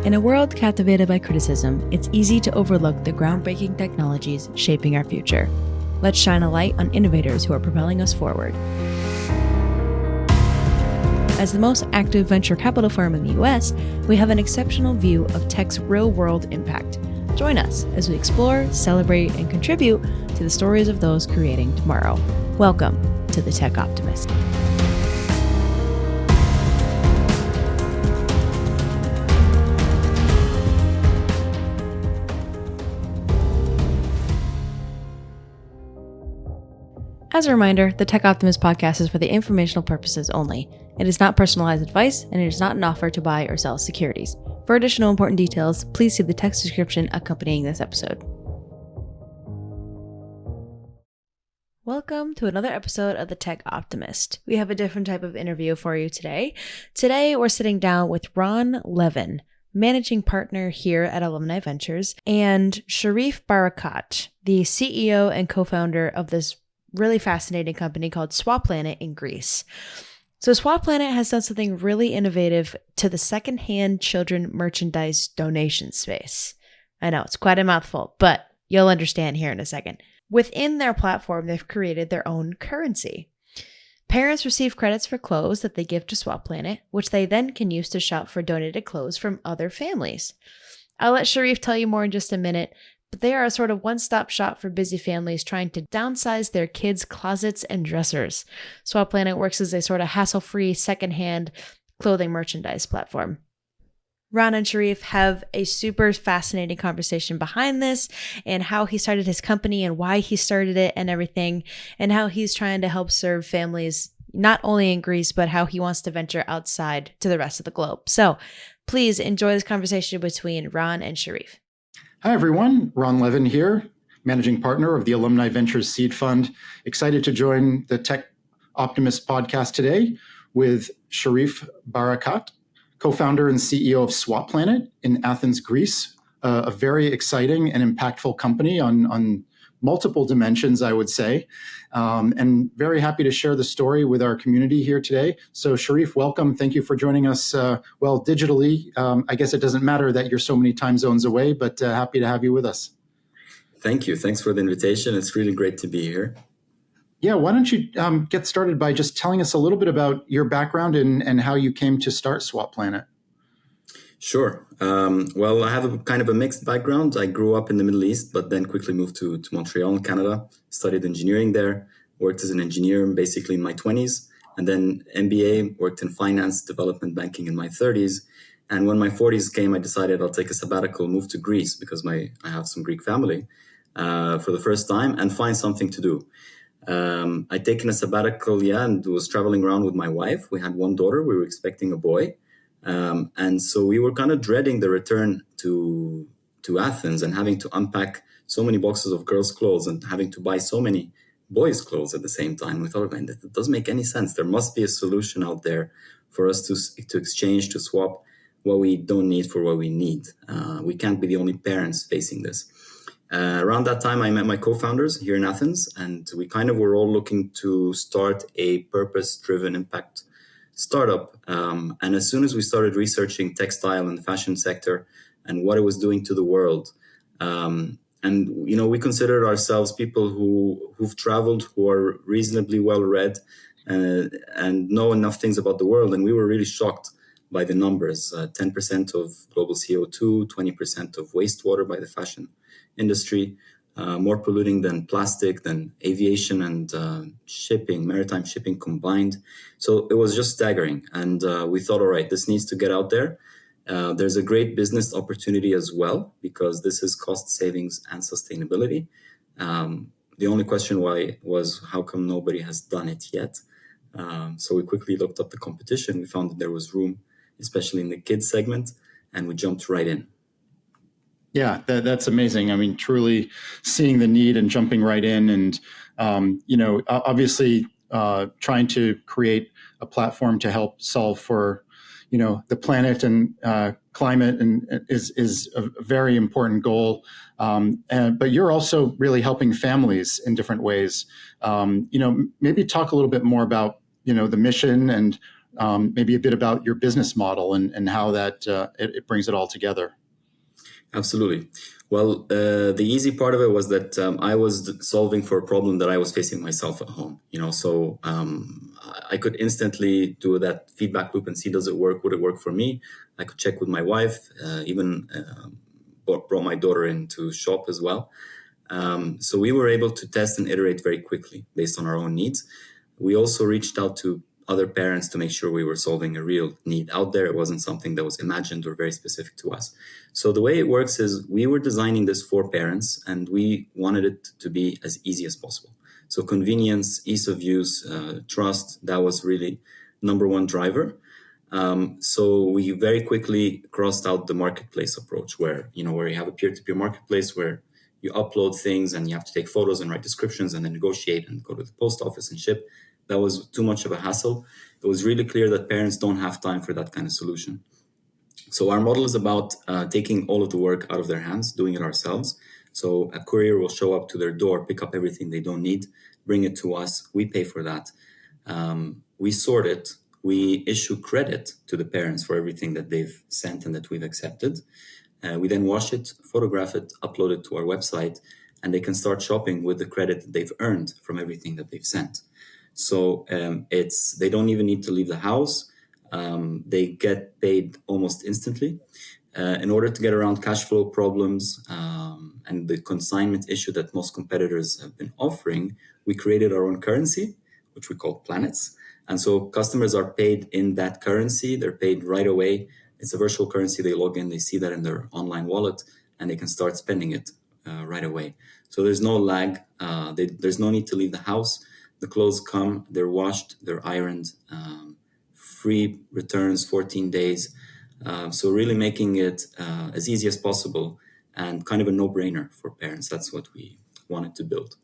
In a world captivated by criticism, it's easy to overlook the groundbreaking technologies shaping our future. Let's shine a light on innovators who are propelling us forward. As the most active venture capital firm in the US, we have an exceptional view of tech's real-world impact. Join us as we explore, celebrate, and contribute to the stories of those creating tomorrow. Welcome to the Tech Optimist. As a reminder, the Tech Optimist podcast is for the informational purposes only. It is not personalized advice, and it is not an offer to buy or sell securities. For additional important details, please see the text description accompanying this episode. Welcome to another episode of the Tech Optimist. We have a different type of interview for you today. Today, we're sitting down with Ron Levin, managing partner here at Alumni Ventures, and Sherif Barakat, the CEO and co-founder of this really fascinating company called Swaplanet in Greece. So Swaplanet has done something really innovative to the secondhand children merchandise donation space. I know it's quite a mouthful, but you'll understand here in a second. Within their platform, they've created their own currency. Parents receive credits for clothes that they give to Swaplanet, which they then can use to shop for donated clothes from other families. I'll let Sherif tell you more in just a minute, but they are a sort of one-stop shop for busy families trying to downsize their kids' closets and dressers. Swaplanet works as a sort of hassle-free secondhand clothing merchandise platform. Ron and Sherif have a super fascinating conversation behind this and how he started his company and why he started it and everything, and how he's trying to help serve families not only in Greece, but how he wants to venture outside to the rest of the globe. So please enjoy this conversation between Ron and Sherif. Hi, everyone. Ron Levin here, managing partner of the Alumni Ventures Seed Fund. Excited to join the Tech Optimist podcast today with Sherif Barakat, co-founder and CEO of Swaplanet in Athens, Greece. A very exciting and impactful company on multiple dimensions, I would say, and very happy to share the story with our community here today. So Sherif, welcome. Thank you for joining us, digitally. I guess it doesn't matter that you're so many time zones away, but happy to have you with us. Thank you. Thanks for the invitation. It's really great to be here. Yeah, why don't you get started by just telling us a little bit about your background and how you came to start Swaplanet? Sure. Well, I have a kind of a mixed background. I grew up in the Middle East, but then quickly moved to Montreal in Canada, studied engineering there, worked as an engineer basically in my 20s, and then MBA, worked in finance, development banking in my 30s. And when my 40s came, I decided I'll take a sabbatical, move to Greece because I have some Greek family for the first time and find something to do. I'd taken a sabbatical, and was traveling around with my wife. We had one daughter. We were expecting a boy. And so we were kind of dreading the return to Athens and having to unpack so many boxes of girls' clothes and having to buy so many boys' clothes at the same time. We thought, man, that doesn't make any sense. There must be a solution out there for us to exchange, to swap what we don't need for what we need. We can't be the only parents facing this. Around that time, I met my co-founders here in Athens, and we kind of were all looking to start a purpose-driven impact startup. And as soon as we started researching textile and the fashion sector and what it was doing to the world, we considered ourselves people who've traveled, who are reasonably well-read and know enough things about the world. And we were really shocked by the numbers, 10% of global CO2, 20% of wastewater by the fashion industry, more polluting than plastic, than aviation and maritime shipping combined. So it was just staggering. And we thought, all right, this needs to get out there. There's a great business opportunity as well, because this is cost savings and sustainability. The only question was how come nobody has done it yet? So we quickly looked up the competition. We found that there was room, especially in the kids segment, and we jumped right in. Yeah, that's amazing. I mean, truly seeing the need and jumping right in and, obviously trying to create a platform to help solve for, the planet and climate and is a very important goal. But you're also really helping families in different ways. Maybe talk a little bit more about, the mission and maybe a bit about your business model and how that it brings it all together. Absolutely. Well, the easy part of it was that I was solving for a problem that I was facing myself at home. So I could instantly do that feedback loop and see, does it work? Would it work for me? I could check with my wife, even brought my daughter in to shop as well. So we were able to test and iterate very quickly based on our own needs. We also reached out to other parents to make sure we were solving a real need out there. It wasn't something that was imagined or very specific to us. So the way it works is we were designing this for parents and we wanted it to be as easy as possible. So convenience, ease of use, trust, that was really number one driver. So we very quickly crossed out the marketplace approach where you have a peer-to-peer marketplace where you upload things and you have to take photos and write descriptions and then negotiate and go to the post office and ship. That was too much of a hassle. It was really clear that parents don't have time for that kind of solution. So our model is about taking all of the work out of their hands, doing it ourselves. So a courier will show up to their door, pick up everything they don't need, bring it to us. We pay for that. We sort it. We issue credit to the parents for everything that they've sent and that we've accepted. We then wash it, photograph it, upload it to our website, and they can start shopping with the credit that they've earned from everything that they've sent. So they don't even need to leave the house. They get paid almost instantly. In order to get around cash flow problems and the consignment issue that most competitors have been offering, we created our own currency, which we call planets. And so customers are paid in that currency. They're paid right away. It's a virtual currency. They log in, they see that in their online wallet, and they can start spending it right away. So there's no lag. There's no need to leave the house. The clothes come, they're washed, they're ironed, free returns, 14 days. So really making it as easy as possible and kind of a no-brainer for parents. That's what we wanted to build.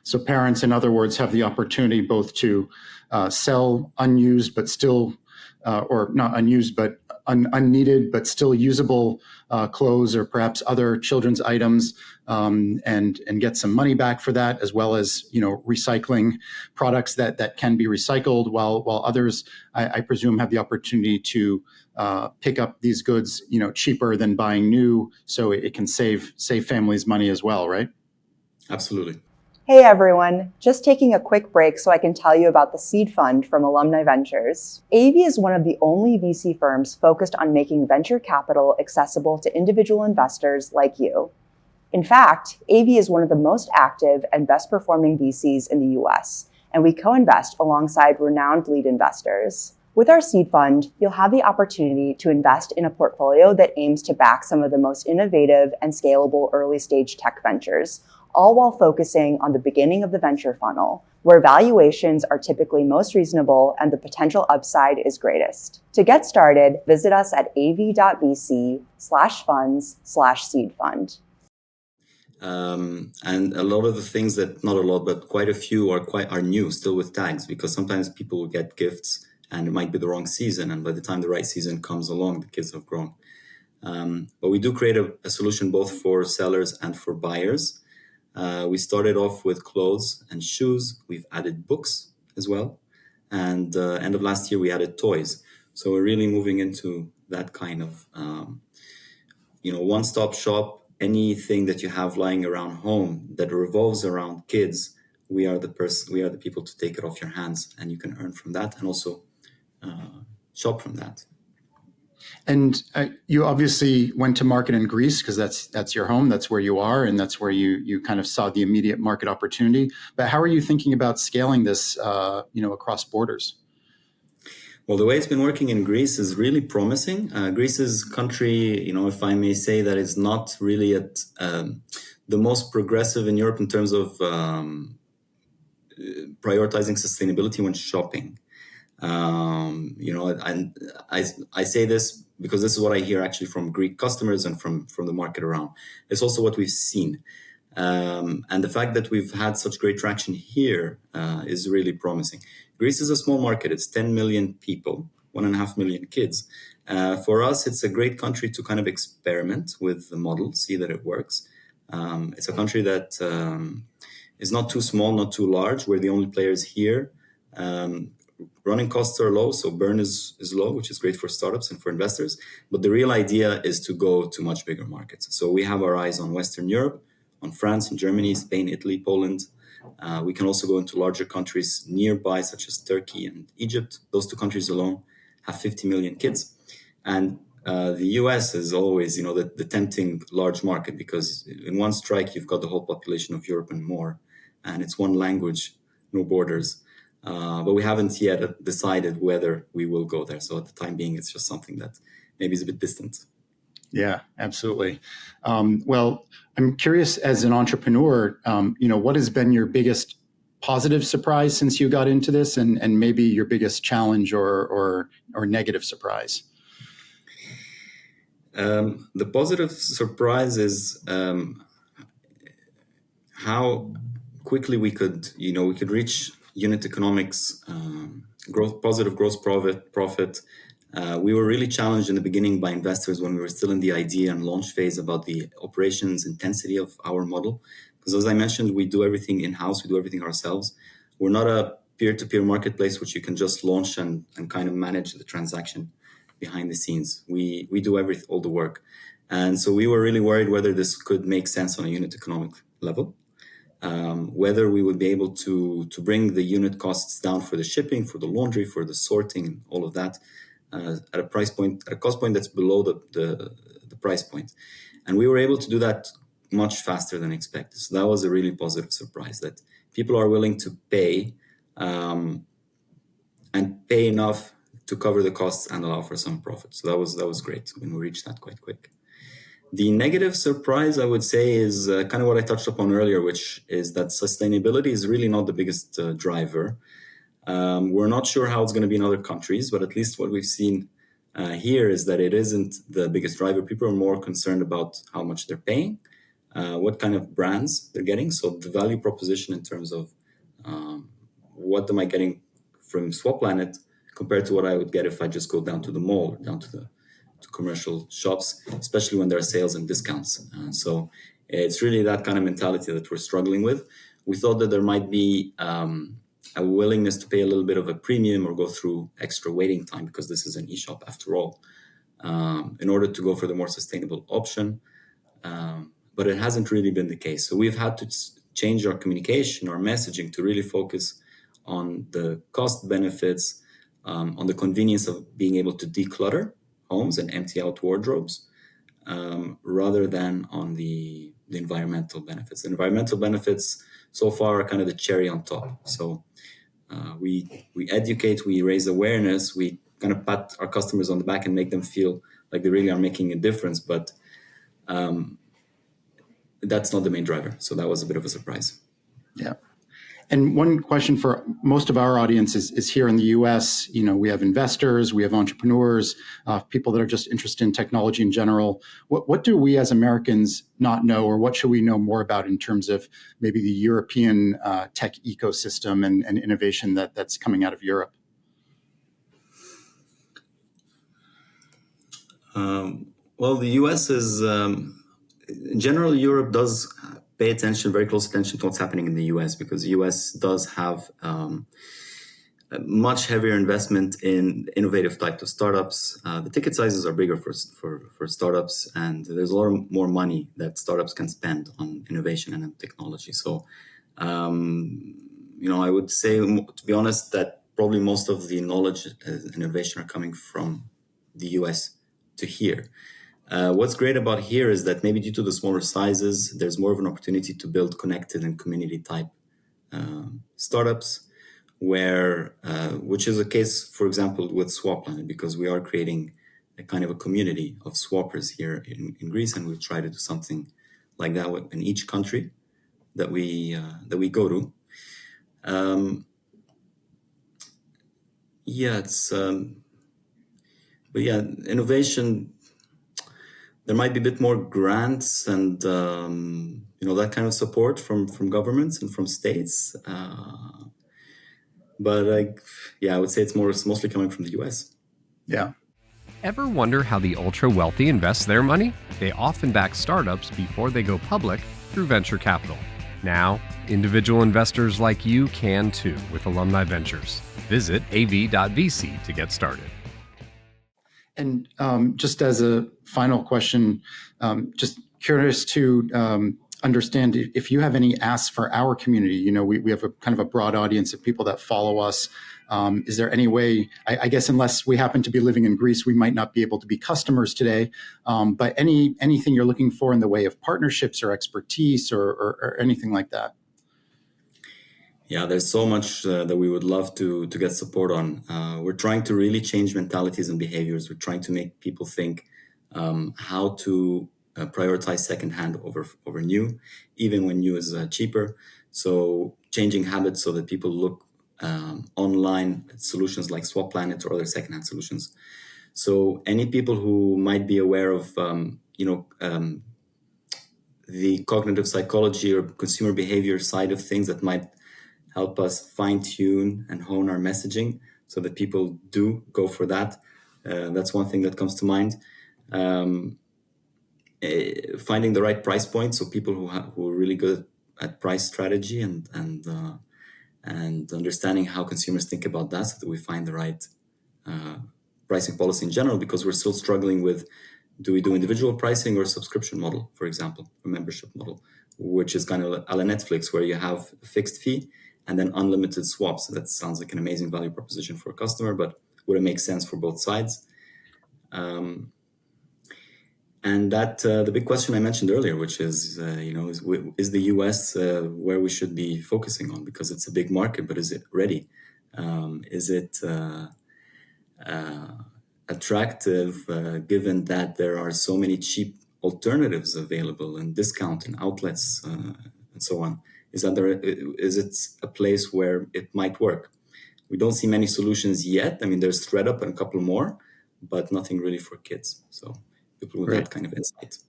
So parents, in other words, have the opportunity both to sell unused but still, or not unused, but unneeded but still usable clothes or perhaps other children's items, and get some money back for that, as well as recycling products that can be recycled, while others, I presume, have the opportunity to pick up these goods cheaper than buying new, so it can save families money as well, right? Absolutely. Hey everyone, just taking a quick break so I can tell you about the seed fund from Alumni Ventures. AV is one of the only VC firms focused on making venture capital accessible to individual investors like you. In fact, AV is one of the most active and best performing VCs in the US, and we co-invest alongside renowned lead investors. With our seed fund, you'll have the opportunity to invest in a portfolio that aims to back some of the most innovative and scalable early stage tech ventures, all while focusing on the beginning of the venture funnel, where valuations are typically most reasonable and the potential upside is greatest. To get started, visit us at av.vc/funds/seed fund. And a lot of the things not a lot, but quite a few are new, still with tags, because sometimes people will get gifts and it might be the wrong season. And by the time the right season comes along, the kids have grown. But we do create a solution both for sellers and for buyers. We started off with clothes and shoes. We've added books as well. And end of last year, we added toys. So we're really moving into that kind of, one-stop shop. Anything that you have lying around home that revolves around kids, we are the people to take it off your hands, and you can earn from that and also shop from that. And you obviously went to market in Greece because that's your home, that's where you are, and that's where you kind of saw the immediate market opportunity. But how are you thinking about scaling this, across borders? Well, the way it's been working in Greece is really promising. Greece is a country, if I may say, that is not really at the most progressive in Europe in terms of prioritizing sustainability when shopping. And I say this because this is what I hear actually from Greek customers and from the market around. It's also what we've seen. And the fact that we've had such great traction here is really promising. Greece is a small market. It's 10 million people, 1.5 million kids. For us, it's a great country to kind of experiment with the model, see that it works. It's a country that is not too small, not too large. We're the only players here. running costs are low, so burn is low, which is great for startups and for investors. But the real idea is to go to much bigger markets. So we have our eyes on Western Europe, on France and Germany, Spain, Italy, Poland. We can also go into larger countries nearby, such as Turkey and Egypt. Those two countries alone have 50 million kids. And the US is always, the tempting large market, because in one strike, you've got the whole population of Europe and more. And it's one language, no borders. But we haven't yet decided whether we will go there. So at the time being, it's just something that maybe is a bit distant. Yeah, absolutely. Well, I'm curious, as an entrepreneur, what has been your biggest positive surprise since you got into this, and maybe your biggest challenge or negative surprise? The positive surprise is how quickly we could reach unit economics, positive gross profit. We were really challenged in the beginning by investors when we were still in the idea and launch phase about the operations intensity of our model. Because as I mentioned, we do everything in-house, we do everything ourselves. We're not a peer-to-peer marketplace, which you can just launch and kind of manage the transaction behind the scenes. We do all the work. And so we were really worried whether this could make sense on a unit economic level. Whether we would be able to bring the unit costs down for the shipping, for the laundry, for the sorting, all of that, at a cost point that's below the price point. And we were able to do that much faster than expected. So that was a really positive surprise, that people are willing to pay and pay enough to cover the costs and allow for some profit. So that was great when we reached that quite quick. The negative surprise, I would say, is kind of what I touched upon earlier, which is that sustainability is really not the biggest driver. We're not sure how it's going to be in other countries, but at least what we've seen here is that it isn't the biggest driver. People are more concerned about how much they're paying, what kind of brands they're getting. So the value proposition in terms of what am I getting from Swaplanet compared to what I would get if I just go down to the mall or down to commercial shops, especially when there are sales and discounts. So it's really that kind of mentality that we're struggling with. We thought that there might be a willingness to pay a little bit of a premium or go through extra waiting time, because this is an e-shop after all, in order to go for the more sustainable option. But it hasn't really been the case. So we've had to change our communication, our messaging, to really focus on the cost benefits, on the convenience of being able to declutter homes and empty out wardrobes, rather than on the environmental benefits. The environmental benefits so far are kind of the cherry on top. So we educate, we raise awareness, we kind of pat our customers on the back and make them feel like they really are making a difference. But that's not the main driver. So that was a bit of a surprise. Yeah. And one question for most of our audience is here in the US. We have investors, we have entrepreneurs, people that are just interested in technology in general. What do we as Americans not know, or what should we know more about in terms of maybe the European tech ecosystem and innovation that's coming out of Europe? Well, the US is, in general, Europe does pay very close attention to what's happening in the US, because the US does have a much heavier investment in innovative type of startups. The ticket sizes are bigger for startups, and there's a lot more money that startups can spend on innovation and technology. So, I would say, to be honest, that probably most of the knowledge and innovation are coming from the US to here. What's great about here is that maybe due to the smaller sizes, there's more of an opportunity to build connected and community type startups, which is the case, for example, with Swaplanet, because we are creating a kind of a community of swappers here in Greece, and we'll try to do something like that in each country that we go to. Innovation. There might be a bit more grants and that kind of support from governments and from states, but I would say it's mostly coming from the US. Yeah. Ever wonder how the ultra wealthy invest their money? They often back startups before they go public through venture capital. Now, individual investors like you can too with Alumni Ventures. Visit av.vc to get started. And just as a final question, just curious to understand if you have any asks for our community. You know, we have a kind of a broad audience of people that follow us. Is there any way, I guess unless we happen to be living in Greece, we might not be able to be customers today, but anything you're looking for in the way of partnerships or expertise or anything like that? Yeah, there's so much that we would love to get support on. We're trying to really change mentalities and behaviors. We're trying to make people think how to prioritize secondhand over new, even when new is cheaper. So changing habits so that people look online at solutions like Swaplanet or other secondhand solutions. So any people who might be aware of the cognitive psychology or consumer behavior side of things that might help us fine-tune and hone our messaging so that people do go for that. That's one thing that comes to mind. Finding the right price point, so people who are really good at price strategy and understanding how consumers think about that, so that we find the right pricing policy in general, because we're still struggling with, do we do individual pricing or subscription model, for example, a membership model, which is kind of a la Netflix, where you have a fixed fee and then unlimited swaps. That sounds like an amazing value proposition for a customer, but would it make sense for both sides? And that the big question I mentioned earlier, which is, is the US where we should be focusing on? Because it's a big market, but is it ready? Is it attractive, given that there are so many cheap alternatives available and discount and outlets and so on? Is it a place where it might work? We don't see many solutions yet. I mean, there's ThreadUp and a couple more, but nothing really for kids. So people with that kind of insight.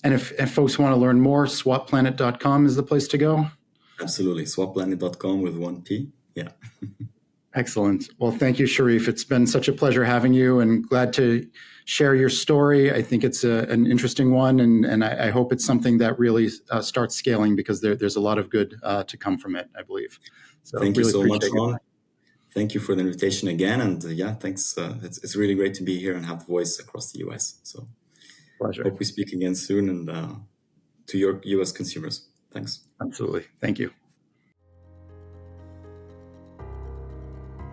And if folks want to learn more, swaplanet.com is the place to go? Absolutely. Swaplanet.com with 1 P. Yeah. Excellent. Well, thank you, Sherif. It's been such a pleasure having you, and glad to share your story. I think it's an interesting one, and I hope it's something that really starts scaling, because there's a lot of good to come from it, I believe. So thank you really so much, Ron. it. Thank you for the invitation again. And thanks. It's really great to be here and have the voice across the US. So Pleasure. Hope we speak again soon, and to your US consumers. Thanks. Absolutely. Thank you.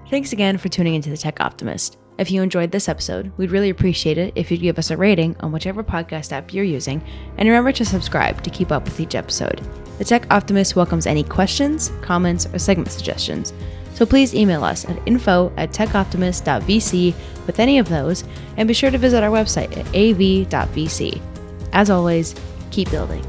Thanks again for tuning into the Tech Optimist. If you enjoyed this episode, we'd really appreciate it if you'd give us a rating on whichever podcast app you're using, and remember to subscribe to keep up with each episode. The Tech Optimist welcomes any questions, comments, or segment suggestions, so please email us at info@techoptimist.vc with any of those, and be sure to visit our website at av.vc. As always, keep building.